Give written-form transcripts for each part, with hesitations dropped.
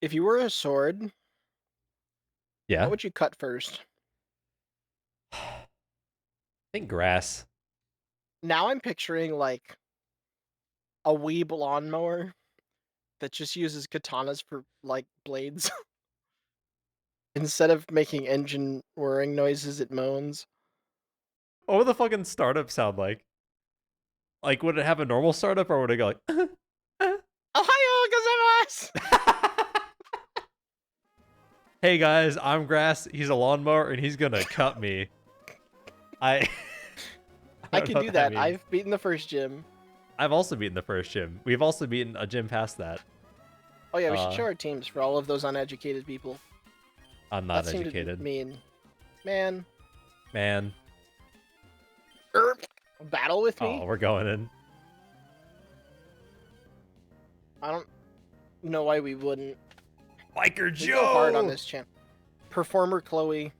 If you were a sword, what Yeah. would you cut first? I think grass. Now I'm picturing like a weeb lawnmower that just uses katanas for like blades. Instead of making engine whirring noises, it moans. What would the fucking startup sound like? Like, would it have a normal startup or would it go like? Ohio gozaimasu! Hey guys, I'm Grass. He's a lawnmower and he's gonna cut me. I I I don't can know do what that that. means. I've beaten the first gym. I've also beaten the first gym. We've also beaten a gym past that. Oh yeah, we should Uh, show our teams for all of those uneducated people. I'm That not seemed educated, mean. Man, man. battle with Oh, me? we're going in. I don't know why we wouldn't. Biker We go hard on Joe. this champ. Performer Chloe.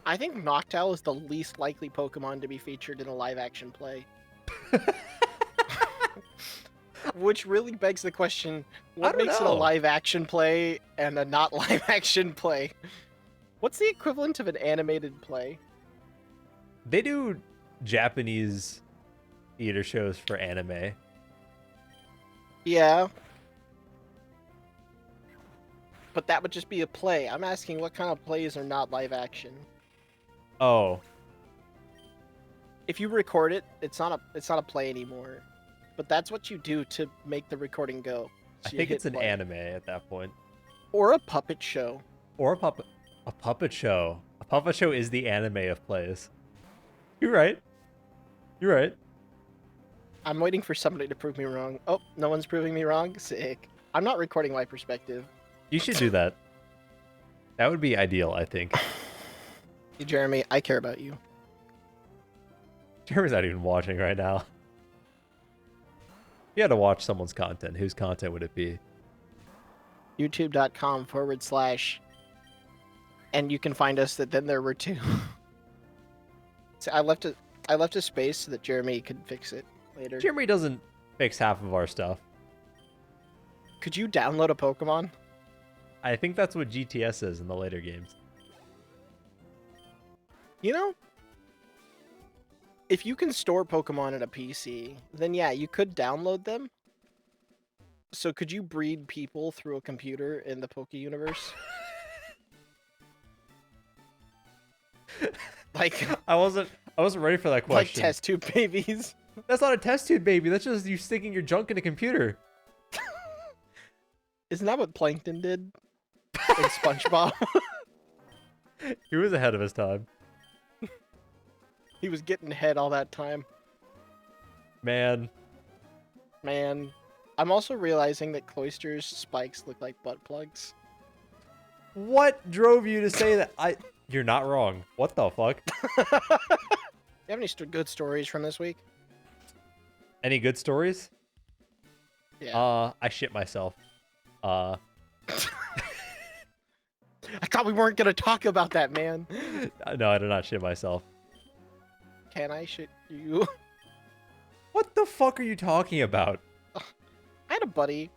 I think Noctowl is the least likely Pokemon to be featured in a live action play. Which really begs the question, I what don't makes it a know. live action play and a not live action play? What's the equivalent of an animated play? They do Japanese theater shows for anime. Yeah, but that would just be a play. I'm asking what kind of plays are not live action. Oh, If you record it, it's not a play anymore. But that's what you do to make the recording go. I So you think it's hit an play. anime at that point. Or a puppet show. Or a puppet show. A puppet show is the anime of plays. You're right. You're right. I'm waiting for somebody to prove me wrong. Oh, no one's proving me wrong? Sick. I'm not recording my perspective. You should do that. That would be ideal, I think. Jeremy, I care about you. Jeremy's not even watching right now. You had to watch someone's content. Whose content would it be? YouTube.com/. And you can find us that then there were two. So I left a space so that Jeremy could fix it later. Jeremy doesn't fix half of our stuff. Could you download a Pokemon? I think that's what GTS is in the later games. You know, if you can store Pokemon in a PC, then yeah, you could download them. So could you breed people through a computer in the Poke universe? Like I wasn't ready for that like question. test tube babies. That's not a test tube, baby. That's just you sticking your junk in a computer. Isn't that what Plankton did in SpongeBob? He was ahead of his time. He was getting head all that time. Man. Man, I'm also realizing that Cloyster's spikes look like butt plugs. What drove you to say that? You're not wrong. What the fuck? You have any good stories from this week? Any good stories? Yeah. I shit myself. I thought we weren't gonna talk about that, man. No, I did not shit myself. Can I shit you? What the fuck are you talking about? I had a buddy.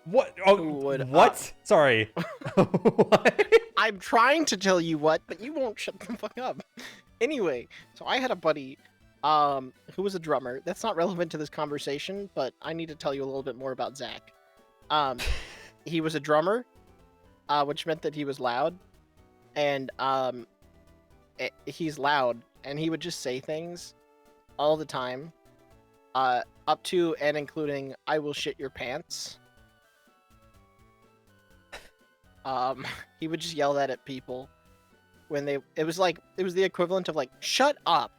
What? Oh, Who would, what? Sorry. What? I'm trying to tell you what, but you won't shut the fuck up. Anyway, so I had a buddy, who was a drummer. That's not relevant to this conversation, but I need to tell you a little bit more about Zach. He was a drummer, which meant that he was loud, and he's loud, and he would just say things all the time, up to and including "I will shit your pants." He would just yell that at people when it was the equivalent of like, shut up,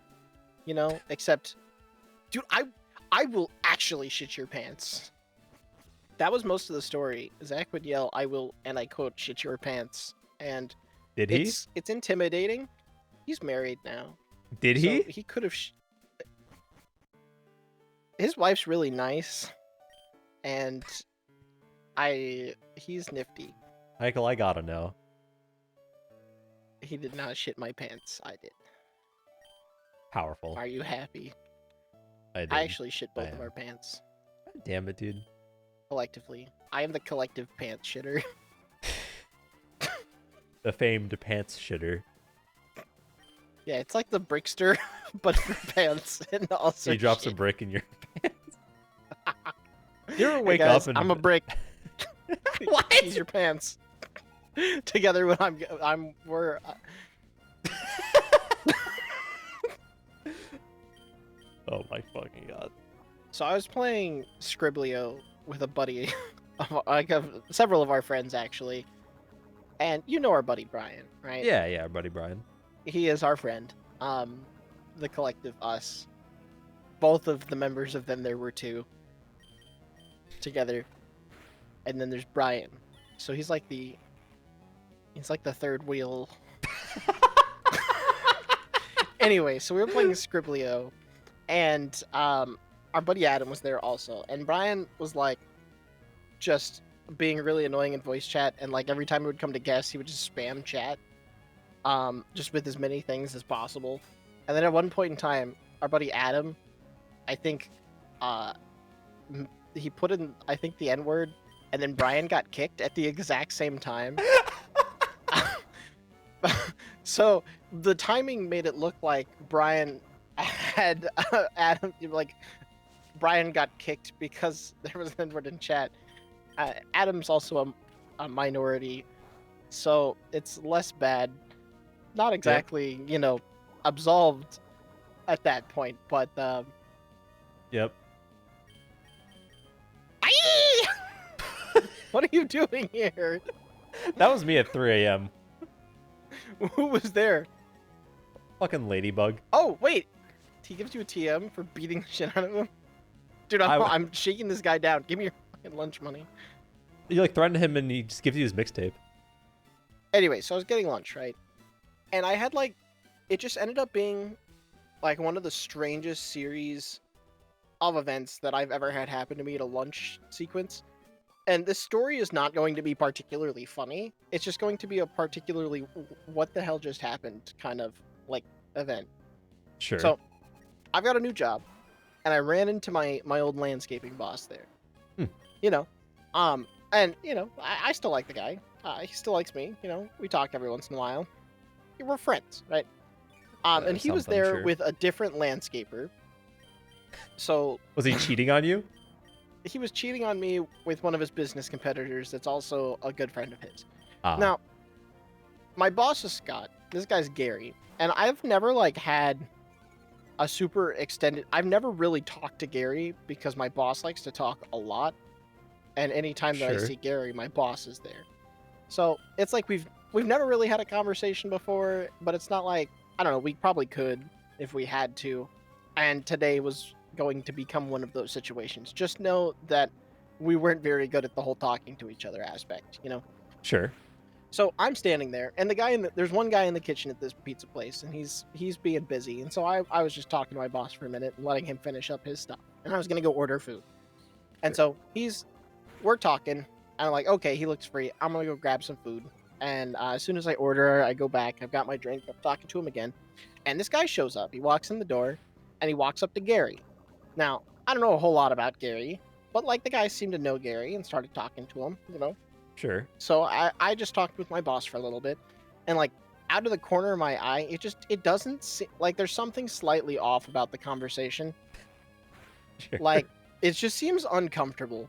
you know, except, dude, I will actually shit your pants. That was most of the story. Zach would yell, I will, and I quote, shit your pants. And Did he? it's intimidating. He's married now. Did So he? he could have his wife's really nice, and he's nifty. Michael, I gotta know. He did not shit my pants. I did. Powerful. Are you happy? I did. I actually shit I both of am. our pants. God damn it, dude. collectively. I am the collective pants shitter. The famed pants shitter. Yeah, it's like the brickster, but for pants and also He drops a shit. brick in your pants. You ever Hey wake guys, up and I'm a brick. what? These your pants. Together when we're. Oh my fucking god. So I was playing Scriblio with a buddy, of several of our friends actually, and you know our buddy Brian, right? Yeah, buddy Brian. He is our friend. The collective us. Both of the members of them, there were two together, and then there's Brian. So he's like the third wheel. Anyway, so we were playing Scriblio, and our buddy Adam was there also, and Brian was like just being really annoying in voice chat, and like every time he would come to guest, he would just spam chat, just with as many things as possible. And then at one point in time, our buddy Adam, I think, he put in the N word, and then Brian got kicked at the exact same time. So the timing made it look like Brian had Adam, like Brian got kicked because there was an N-word in chat. Adam's also a minority, so it's less bad. Not exactly, absolved at that point, but Yep. what are you doing here? That was me at 3 a.m. Who was there? Fucking ladybug. Oh, wait. He gives you a TM for beating the shit out of him? Dude, I'm shaking this guy down. Give me your fucking lunch money. You like threaten him and he just gives you his mixtape. Anyway, so I was getting lunch, right? And I had it just ended up being like one of the strangest series of events that I've ever had happen to me at a lunch sequence. And this story is not going to be particularly funny. It's just going to be a particularly what the hell just happened kind of event. Sure. So I've got a new job, and I ran into my old landscaping boss there. And I still like the guy. He still likes me. We talk every once in a while. We're friends, right? And he was there sure. with a different landscaper. So Was he cheating on you? he was cheating on me with one of his business competitors that's also a good friend of his. Ah. Now, my boss is Scott. This guy's Gary. And I've never had a super extended... I've never really talked to Gary because my boss likes to talk a lot. And anytime that I Sure. see Gary, my boss is there. So it's like we've never really had a conversation before, but it's not like... I don't know, we probably could if we had to. And today was going to become one of those situations. Just know that we weren't very good at the whole talking to each other aspect, Sure. So I'm standing there, and there's one guy in the kitchen at this pizza place, and he's being busy. And so I was just talking to my boss for a minute and letting him finish up his stuff. And I was gonna go order food. And so we're talking, and I'm like, okay, he looks free. I'm gonna go grab some food. And as soon as I order, I go back. I've got my drink. I'm talking to him again, and this guy shows up. He walks in the door, and he walks up to Gary. Now, I don't know a whole lot about Gary, but the guy seemed to know Gary and started talking to him, Sure. So I just talked with my boss for a little bit, and out of the corner of my eye, it doesn't seem like there's something slightly off about the conversation. Sure. It just seems uncomfortable,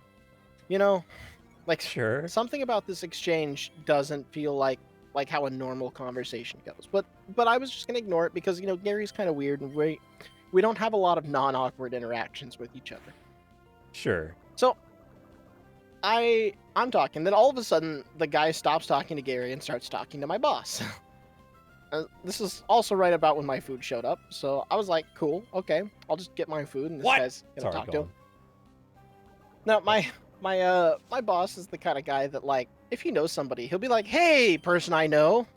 Sure. something about this exchange doesn't feel like how a normal conversation goes. But I was just gonna ignore it because Gary's kind of weird, and we don't have a lot of non-awkward interactions with each other. Sure. So I'm talking, then all of a sudden the guy stops talking to Gary and starts talking to my boss. This is also right about when my food showed up, so I was like, cool, okay, I'll just get my food, and this guy's gonna talk to him. Now my boss is the kind of guy that if he knows somebody, he'll be like, hey, person I know,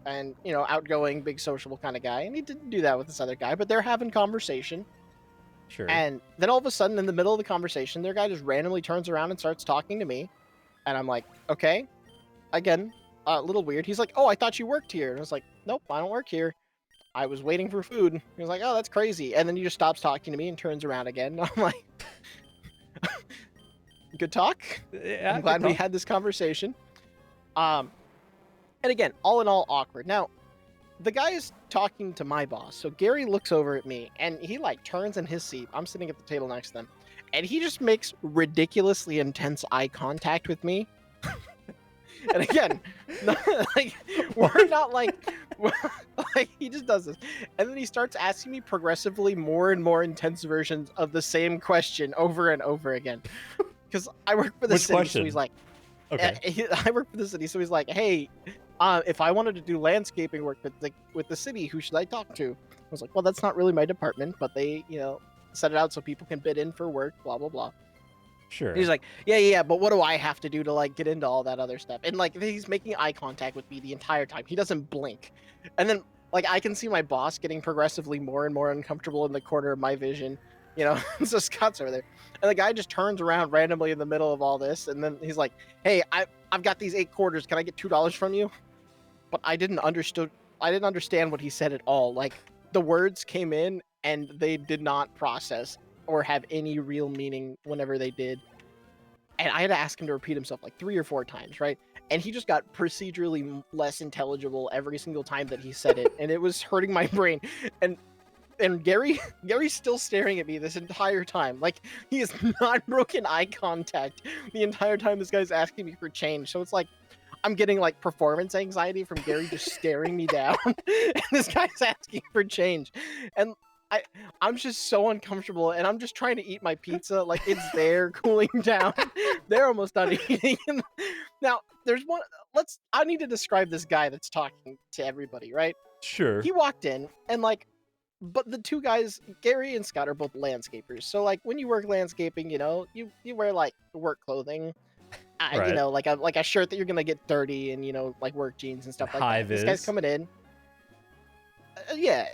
and outgoing, big sociable kind of guy, and he didn't do that with this other guy, but they're having conversation. Sure. And then all of a sudden, in the middle of the conversation, their guy just randomly turns around and starts talking to me. And I'm like, okay. Again, a little weird. He's like, oh, I thought you worked here. And I was like, nope, I don't work here. I was waiting for food. He was like, oh, that's crazy. And then he just stops talking to me and turns around again. And I'm like, good talk. Yeah, I'm glad good we talk. had this conversation. And again, all in all, awkward. Now, the guy is talking to my boss, so Gary looks over at me, and he like turns in his seat. I'm sitting at the table next to them, and he just makes ridiculously intense eye contact with me. And again, like we're not like, like he just does this, and then he starts asking me progressively more and more intense versions of the same question over and over again. Because I work for the Which city, so question? he's like, Okay. I work for the city, so he's like, hey, if I wanted to do landscaping work with the city, who should I talk to? I was like, well, that's not really my department, but they, set it out so people can bid in for work, blah blah blah. Sure. He's like, yeah, but what do I have to do to like get into all that other stuff? And like he's making eye contact with me the entire time. He doesn't blink. And then like I can see my boss getting progressively more and more uncomfortable in the corner of my vision. So Scott's over there. And the guy just turns around randomly in the middle of all this, and then he's like, hey, I've got these 8 quarters. Can I get $2 from you? But I didn't understand what he said at all. Like the words came in and they did not process or have any real meaning whenever they did. And I had to ask him to repeat himself like 3 or 4 times, right? And he just got procedurally less intelligible every single time that he said it, and it was hurting my brain. And Gary's still staring at me this entire time. Like he has not broken eye contact the entire time this guy's asking me for change. So it's like I'm getting like performance anxiety from Gary just staring me down, and this guy's asking for change, and I'm just so uncomfortable, and I'm just trying to eat my pizza like it's there cooling down. They're almost done eating. Now there's one. I need to describe this guy that's talking to everybody, right? Sure. He walked in and like. But the 2 guys, Gary and Scott, are both landscapers. So like when you work landscaping, you wear like work clothing. Right. Like a shirt that you're gonna get dirty, and like work jeans and stuff like High that. This guy's vis. coming in, yeah,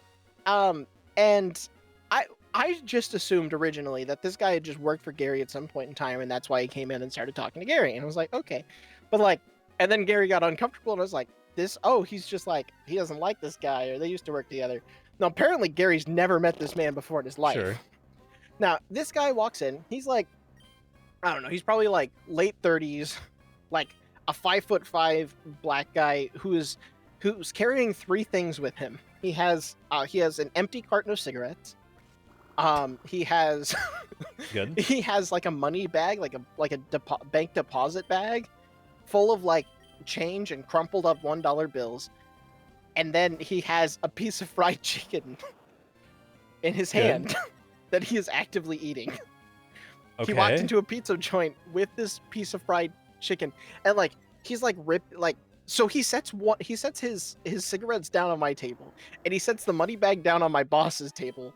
and I just assumed originally that this guy had just worked for Gary at some point in time, and that's why he came in and started talking to Gary. And I was like, okay, but like, and then Gary got uncomfortable, and I was like, he's just like he doesn't like this guy, or they used to work together. Now apparently Gary's never met this man before in his life. Sure. Now this guy walks in, he's like, I don't know, he's probably like late 30s, like a 5'5" black guy who's carrying 3 things with him. He has an empty carton of cigarettes. He has Good. he has like a money bag, like a bank deposit bag full of like change and crumpled up $1 bills. And then he has a piece of fried chicken in his hand that he is actively eating. Okay. He walked into a pizza joint with this piece of fried chicken, and like he's like so he sets his cigarettes down on my table, and he sets the money bag down on my boss's table,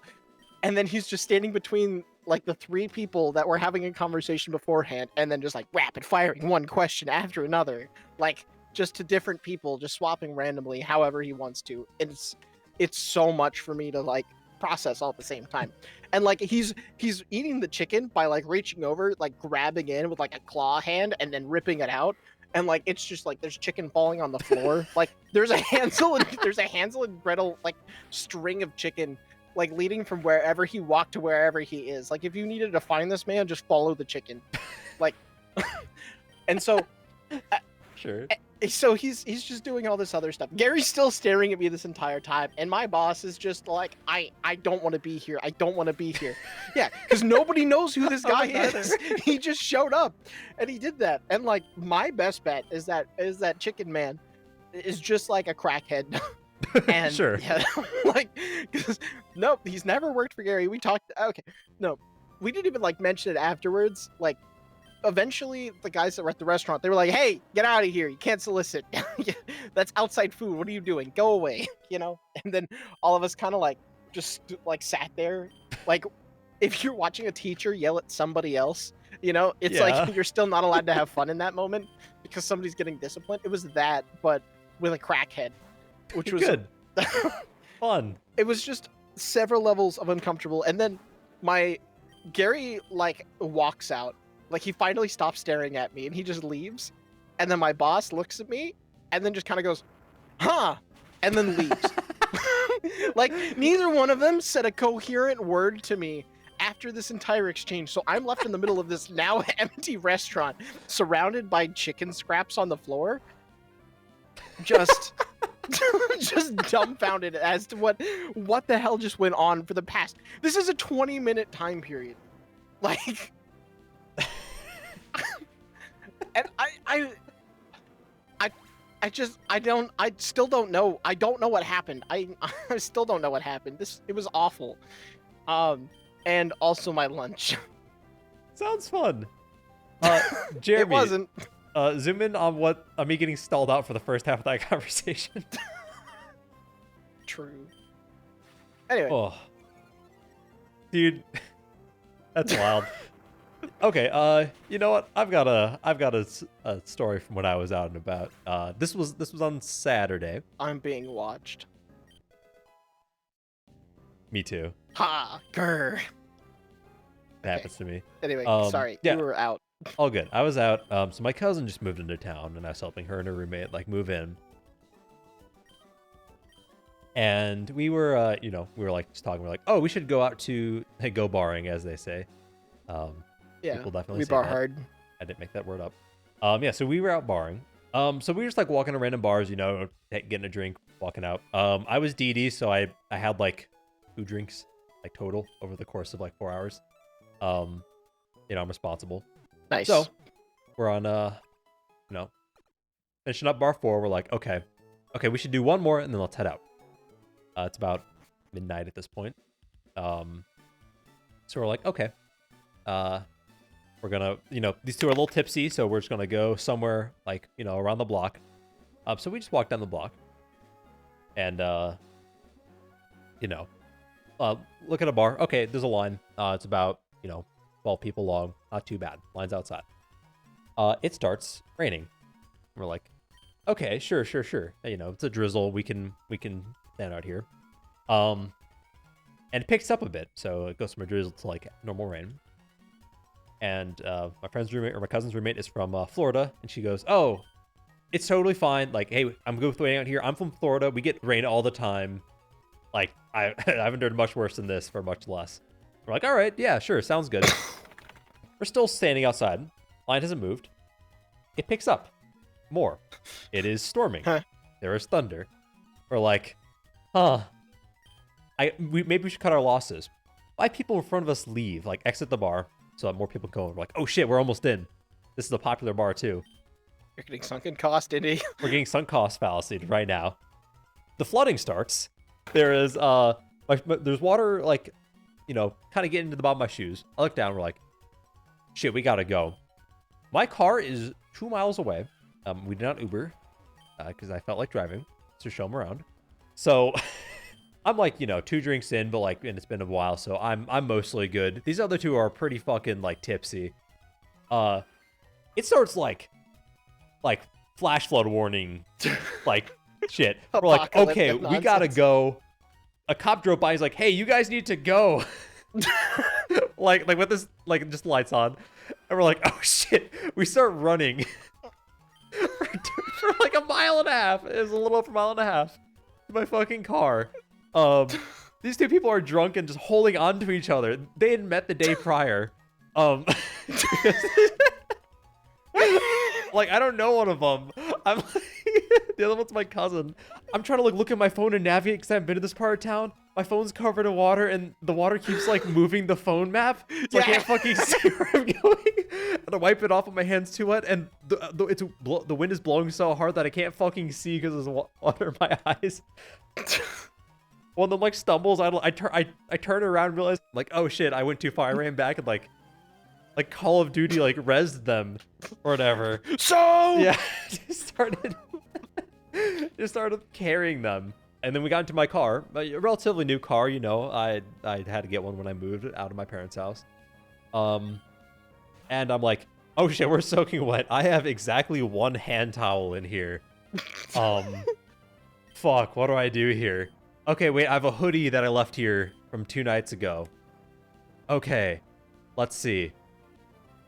and then he's just standing between like the 3 people that were having a conversation beforehand, and then just like rapid firing one question after another, like just to different people, just swapping randomly however he wants to. It's so much for me to like process all at the same time. And like he's eating the chicken by like reaching over, like grabbing in with like a claw hand and then ripping it out. And like it's just like there's chicken falling on the floor. Like there's a Hansel and Gretel like string of chicken like leading from wherever he walked to wherever he is. Like if you needed to find this man, just follow the chicken. Like and so Sure. so he's just doing all this other stuff. Gary's still staring at me this entire time, and my boss is just like, I don't want to be here. I don't want to be here. Yeah, because nobody knows who this guy is. He just showed up, and he did that. And like my best bet is that chicken man is just like a crackhead. And Sure. yeah, like, because nope, he's never worked for Gary. We talked. Okay, no, we didn't even like mention it afterwards. Like. Eventually, the guys that were at the restaurant, they were like, hey, get out of here. You can't solicit. That's outside food. What are you doing? Go away. And then all of us kind of like just like sat there. Like if you're watching a teacher yell at somebody else, it's like you're still not allowed to have fun in that moment because somebody's getting disciplined. It was that, but with a crackhead, which was good. Fun. It was just several levels of uncomfortable. And then Gary like walks out. Like he finally stops staring at me and he just leaves. And then my boss looks at me and then just kind of goes, huh? And then leaves. Like neither one of them said a coherent word to me after this entire exchange. So I'm left in the middle of this now empty restaurant, surrounded by chicken scraps on the floor, just just dumbfounded as to what the hell just went on for the past. This is a 20-minute time period, like, and I still don't know. I don't know what happened. I still don't know what happened. It was awful. And also my lunch. Sounds fun. Jeremy, It wasn't. Zoom in on what me getting stalled out for the first half of that conversation. True. Anyway. Oh, dude, that's wild. Okay, you know what? I've got a story from when I was out and about. This was on Saturday. I'm being watched. Me too. Ha! Grr. It happens to me. Anyway, sorry. Yeah. You were out. All good. I was out. So my cousin just moved into town, and I was helping her and her roommate like move in. And we were, we were like just talking. We're like, oh, we should go out to go barring, as they say. Yeah. People definitely We say bar that. hard. I didn't make that word up. Yeah. So we were out barring. So we were just like walking to random bars, getting a drink, walking out. I was DD, so I had like 2 drinks, like total over the course of like 4 hours. I'm responsible. Nice. So we're on finishing up bar 4. We're like, okay, we should do one more and then let's head out. It's about midnight at this point. So we're like, okay, we're gonna, these two are a little tipsy, so we're just gonna go somewhere like, around the block. So we just walked down the block and look at a bar. Okay, there's a line. It's about 12 people long. Not too bad. Line's outside. It starts raining. We're like, okay, sure. It's a drizzle. We can stand out here. And it picks up a bit, so it goes from a drizzle to like normal rain. And my cousin's roommate is from Florida, and she goes, "Oh, it's totally fine. Like, hey, I'm good with waiting out here. I'm from Florida. We get rain all the time. Like, I haven't heard much worse than this for much less." We're like, all right, yeah, sure, sounds good. We're still standing outside. Line hasn't moved. It picks up more. It is storming. Huh. There is thunder. We're like, maybe we should cut our losses. 5 people in front of us leave, like exit the bar, so that more people go. We're like, oh shit, we're almost in. This is a popular bar too. You're getting sunken cost, Indy. We're getting sunk cost fallacy right now. The flooding starts. There is there's water like, kind of getting into the bottom of my shoes. I look down. We're like, shit, we gotta go. My car is 2 miles away. We did not Uber because I felt like driving to show them around. So I'm like, 2 drinks in, but and it's been a while, so I'm mostly good. These other 2 are pretty fucking like tipsy. It starts like flash flood warning, like shit. We're like, okay, we gotta go. A cop drove by. He's like, hey, you guys need to go. like with this, just lights on. And we're like, oh shit. We start running for like a mile and a half. It was a little over a mile and a half to my fucking car. These 2 people are drunk and just holding on to each other. They had met the day prior. Like, I don't know one of them. I'm like, the other one's my cousin. I'm trying to look at my phone and navigate because I haven't been to this part of town. My phone's covered in water, and the water keeps like moving the phone map, so I can't fucking see where I'm going. And I wipe it off with my hands too wet, and the wind is blowing so hard that I can't fucking see because there's water in my eyes. One of them like stumbles. I turn around, realize like, oh shit, I went too far. I ran back and like Call of Duty like rezzed them or whatever. So yeah, just started carrying them. And then we got into my car, a relatively new car, I had to get one when I moved out of my parents' house. And I'm like, oh shit, we're soaking wet. I have exactly 1 hand towel in here. Fuck, what do I do here? Okay, wait, I have a hoodie that I left here from 2 nights ago. Okay, let's see.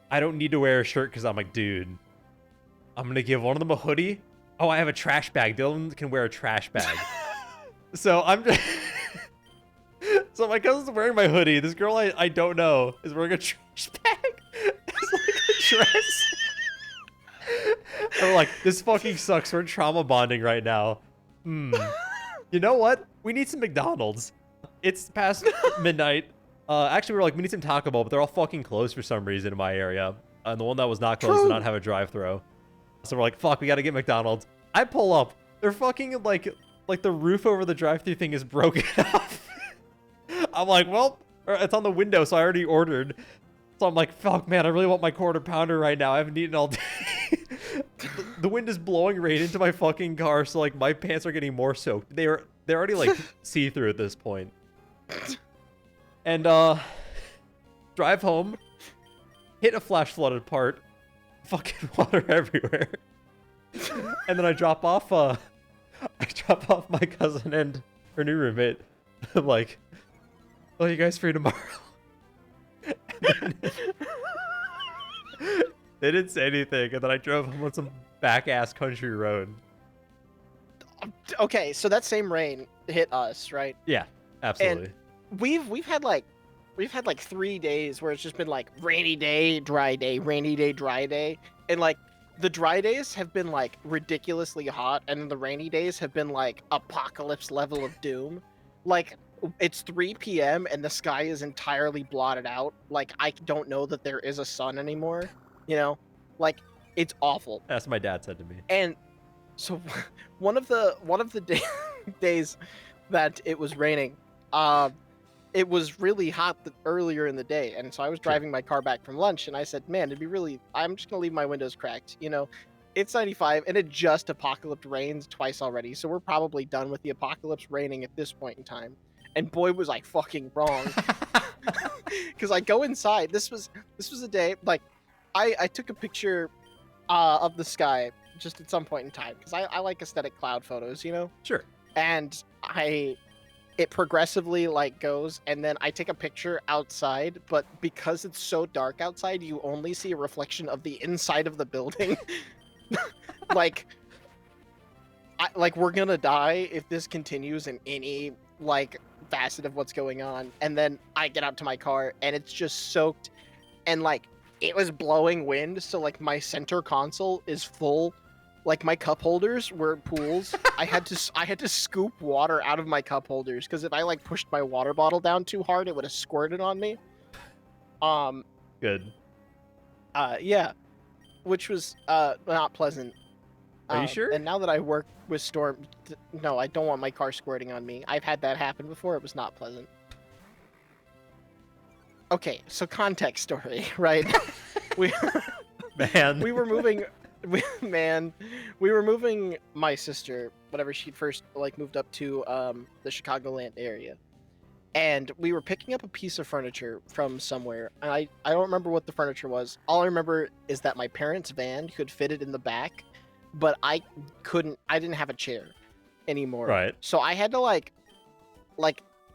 I don't need to wear a shirt because I'm like, dude, I'm gonna give one of them a hoodie. Oh, I have a trash bag. The other one can wear a trash bag. So I'm just So my cousin's wearing my hoodie. This girl I don't know is wearing a trash bag. It's like a dress. I'm like, this fucking sucks. We're trauma bonding right now. You know what? We need some McDonald's. It's past midnight. Actually, we're like, we need some Taco Bell, but they're all fucking closed for some reason in my area. And the one that was not closed did not have a drive-thru. So we're like, fuck, we gotta get McDonald's. I pull up. They're fucking like the roof over the drive-thru thing is broken off. I'm like, well, it's on the window, so I already ordered. So I'm like, fuck, man, I really want my quarter pounder right now. I haven't eaten all day. The wind is blowing right into my fucking car, so like my pants are getting more soaked. They're already like see-through at this point. And drive home, hit a flash flooded part, fucking water everywhere. And then I drop off my cousin and her new roommate. I'm like, well, you guys free tomorrow? They didn't say anything, and then I drove home on some back-ass country road. Okay, so that same rain hit us, right? Yeah, absolutely. And we've had like 3 days where it's just been like rainy day, dry day, rainy day, dry day, and like the dry days have been like ridiculously hot, and then the rainy days have been like apocalypse level of doom. Like, it's 3 p.m. and the sky is entirely blotted out. Like, I don't know that there is a sun anymore. You know, like, it's awful. That's what my dad said to me. And so one of the days that it was raining, it was really hot earlier in the day, and so I was driving my car back from lunch, and I said, man, I'm just gonna leave my windows cracked. You know, it's 95, and it just apocalypse rained twice already, so we're probably done with the apocalypse raining at this point in time. And boy, was I fucking wrong. Because I go inside. This was a day, like, I took a picture of the sky just at some point in time, because I like aesthetic cloud photos, you know? Sure. And it progressively like goes, and then I take a picture outside, but because it's so dark outside, you only see a reflection of the inside of the building. like we're gonna die if this continues in any like facet of what's going on. And then I get out to my car, and it's just soaked, and like it was blowing wind, so like my center console is full. Like, my cup holders were pools. I had to scoop water out of my cup holders, because if I like pushed my water bottle down too hard, it would have squirted on me. Good. Yeah, which was not pleasant. Are you sure? And now that I work with Storm, no, I don't want my car squirting on me. I've had that happen before. It was not pleasant. Okay, so context story, right? Man. We were moving. We were moving my sister, whenever she first like moved up to the Chicagoland area, and we were picking up a piece of furniture from somewhere, and I don't remember what the furniture was. All I remember is that my parents' van could fit it in the back, but I didn't have a chair anymore. Right. So I had to like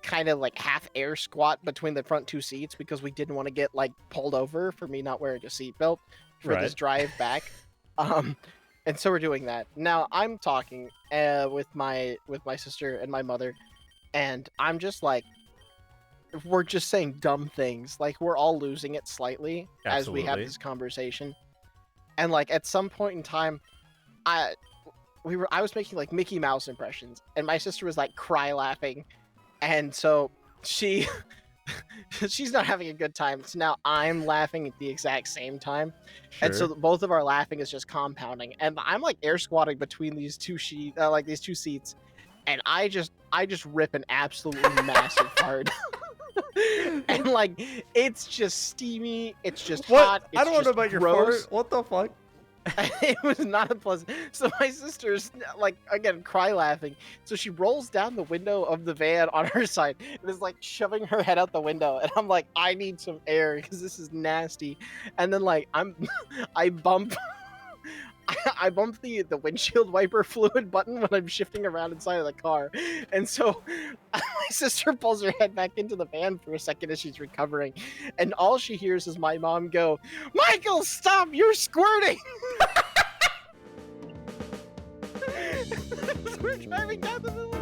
kind of like half air squat between the front two seats, because we didn't want to get like pulled over for me not wearing a seatbelt for this drive back. And so we're doing that. Now I'm talking with my sister and my mother, and I'm just like, we're just saying dumb things. Like, we're all losing it slightly as we have this conversation. And like at some point in time, I was making like Mickey Mouse impressions, and my sister was like cry laughing, and so she's not having a good time. So now I'm laughing at the exact same time. Sure. And so both of our laughing is just compounding. And I'm like air squatting between these two seats. And I just rip an absolutely massive fart. And like, it's just steamy. It's just hot. It's I don't know about gross. Your fart. What the fuck? It was not pleasant. So my sister's like, again, cry laughing. So she rolls down the window of the van on her side and is like shoving her head out the window. And I'm like, I need some air because this is nasty. And then like I bump the windshield wiper fluid button when I'm shifting around inside of the car. And so my sister pulls her head back into the van for a second as she's recovering. And all she hears is my mom go, "Michael, stop, you're squirting." We're driving down the middle